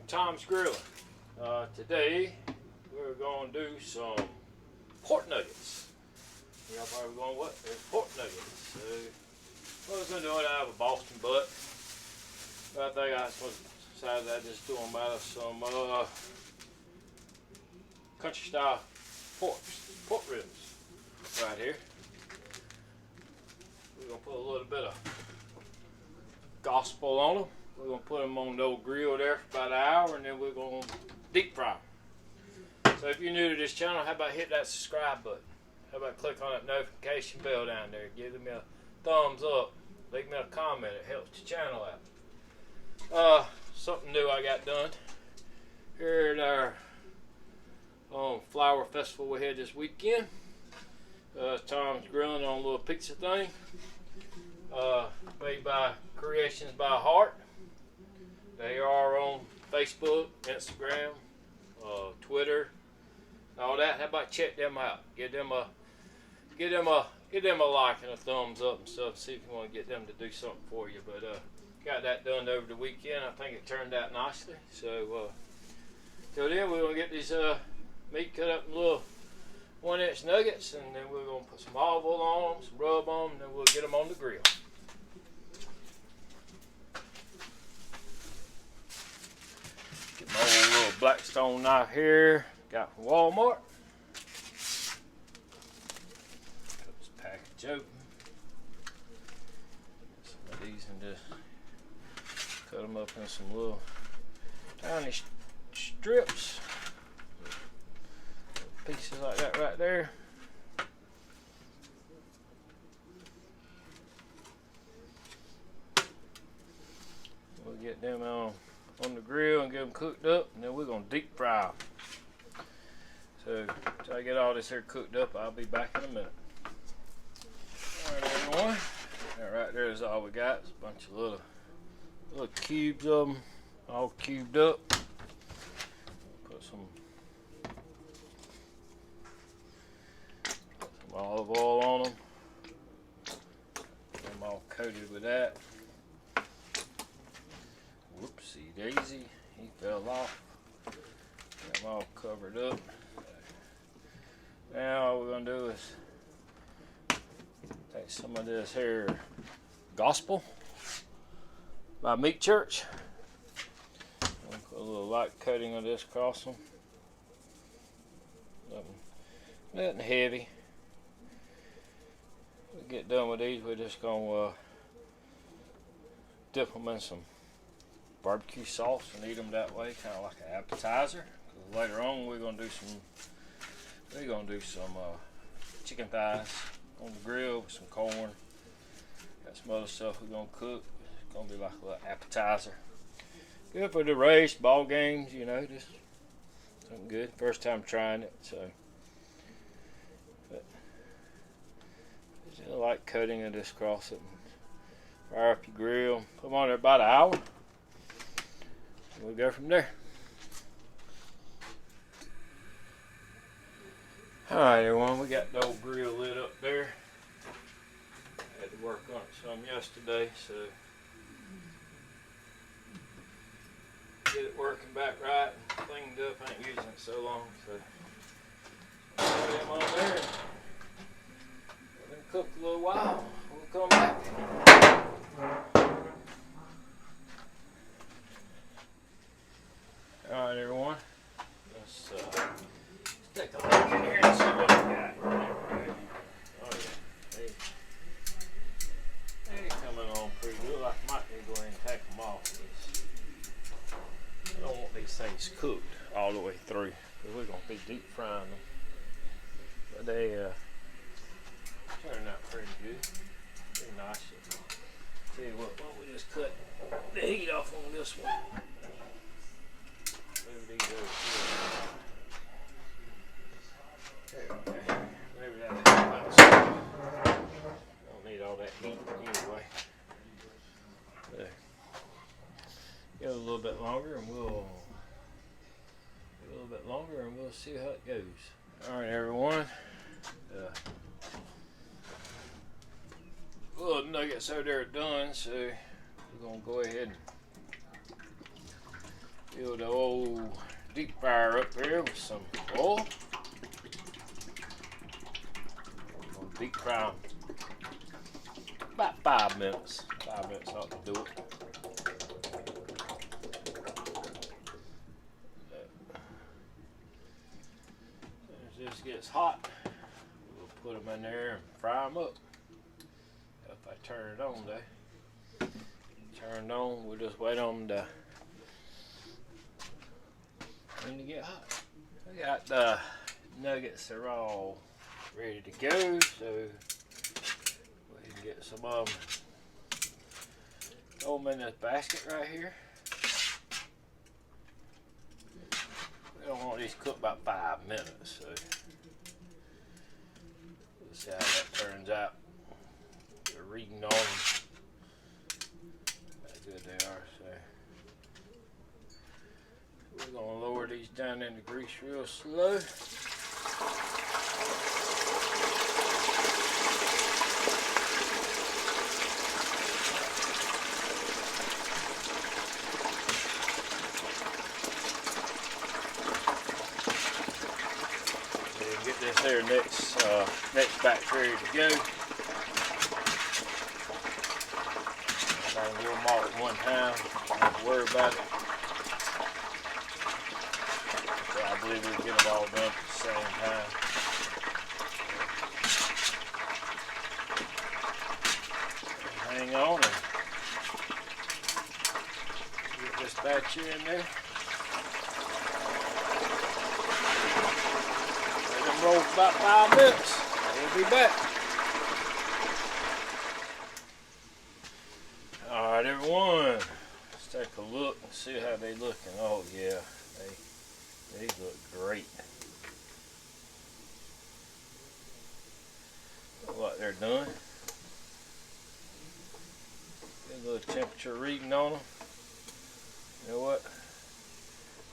Tom's Grilling. Today we're going to do some pork nuggets. Y'all probably going, what? There's pork nuggets. So what I was going to do it out of a Boston butt. But I think I decided I'd just do them out of some country style pork ribs right here. We're going to put a little bit of gospel on them. We're going to put them on the old grill there for about an hour, and then we're going to deep fry them. So if you're new to this channel, how about hit that subscribe button? How about click on that notification bell down there? Give me a thumbs up. Leave me a comment. It helps the channel out. Something new I got done. Here at our flower festival we had this weekend. Tom's Grilling on a little pizza thing. Made by Creations by Heart. They are on Facebook, Instagram, Twitter, all that. How about check them out? Give them a like and a thumbs up and stuff. See if you want to get them to do something for you. But got that done over the weekend. I think it turned out nicely. So till then, we're gonna get these meat cut up in little 1-inch nuggets, and then we're gonna put some olive oil on them, some rub on them, and then we'll get them on the grill. Get my old little Blackstone knife here, got from Walmart. Cut this package open. Get some of these and just cut them up in some little tiny strips. Pieces like that right there. We'll get them on the grill and get them cooked up, and then we're gonna deep fry them. So until I get all this here cooked up, I'll be back in a minute. Alright everyone, that right there is all we got. It's a bunch of little cubes of them, all cubed up. Put some olive oil on them. Get them all coated with that. Whoopsie daisy, he fell off. Get them all covered up. Now all we're gonna do is take some of this here gospel by Meat Church. Put a little light coating of this across them. Nothing heavy. We get done with these, we're just gonna dip them in some barbecue sauce and eat them that way, kind of like an appetizer. Later on, we're gonna do some chicken thighs on the grill with some corn. Got some other stuff we're gonna cook. It's gonna be like a little appetizer. Good for the race, ball games, you know, just something good. First time trying it, so. Just a light coating of this across it. Fire up your grill. Put them on there about an hour. We'll go from there. Alright everyone, we got the old grill lit up there. I had to work on it some yesterday, so get it working back right and cleaned up. I ain't using it so long, so put them on there. Let them cook a little while. We'll come back. Alright everyone, let's take a look in here and see what we got. Oh yeah, they coming on pretty good. I might need to go ahead and take them off. I don't want these things cooked all the way through, because we're going to be deep frying them. But they turning out pretty good. Pretty nice. Tell you what, why don't we just cut the heat off on this one. Move these over here. Okay. Maybe that'll help out some. Don't need all that heat anyway. So, go a little bit longer and we'll see how it goes. Alright everyone. Little nuggets over there are done, so we're gonna go ahead and Fill the old deep fryer up here with some oil. Deep fry about 5 minutes. 5 minutes ought to do it. As this gets hot, we'll put them in there and fry them up. If I turn it on, though, turned on, we'll just wait on them to get hot. I got the nuggets, they're all ready to go, so we can get some of them. Throw them in this basket right here. We don't want these cooked about 5 minutes, so we'll see how that turns out. They're reading on them. How good they are, so we're gonna lower these down in the grease real slow. Get this here next batch ready to go. I can do them all at one time. Don't have to worry about it. So I believe we'll get them all done at the same time. Hang on and get this batch in there. Roll for about 5 minutes. We'll be back. Alright everyone, let's take a look and see how they looking. Oh yeah, they look great. Look like they're done. Get a little temperature reading on them. You know what?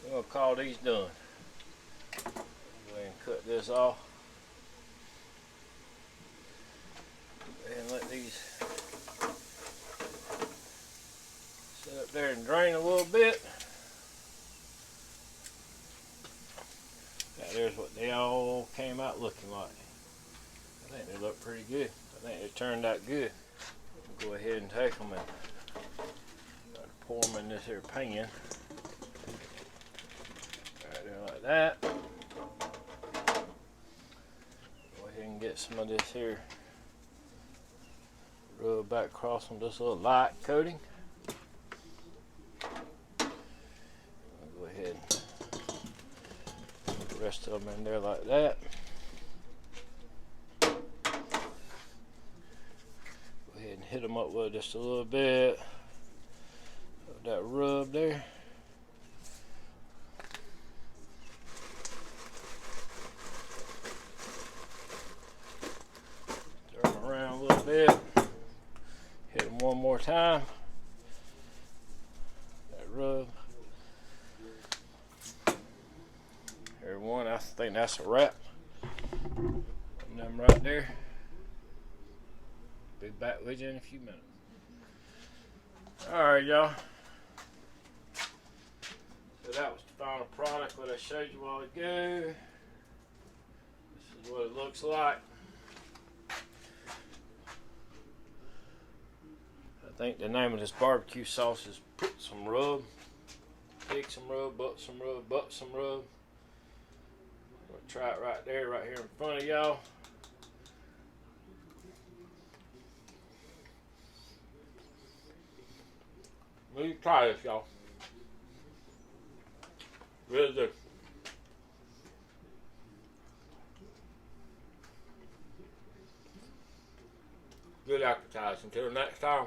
We're gonna call these done. Go ahead and cut this off. Go ahead and let these sit up there and drain a little bit. Now there's what they all came out looking like. I think they look pretty good. I think they turned out good. We'll go ahead and take them and pour them in this here pan. Right there like that. And get some of this here rub back across on this little light coating. I'll go ahead and put the rest of them in there like that. Go ahead and hit them up with just a little bit of that rub there. Around a little bit, hit them one more time, that rub. Everyone, I think that's a wrap on them right there. Be back with you in a few minutes. Alright y'all, so that was the final product what I showed you a while ago. This is what it looks like. I think the name of this barbecue sauce is put some rub, pig some rub, butt some rub, butt some rub. I'm gonna try it right there, right here in front of y'all. Let me try this, y'all. Really good. Good appetizing. Until next time.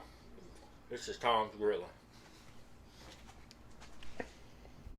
This is Tom's Grilling.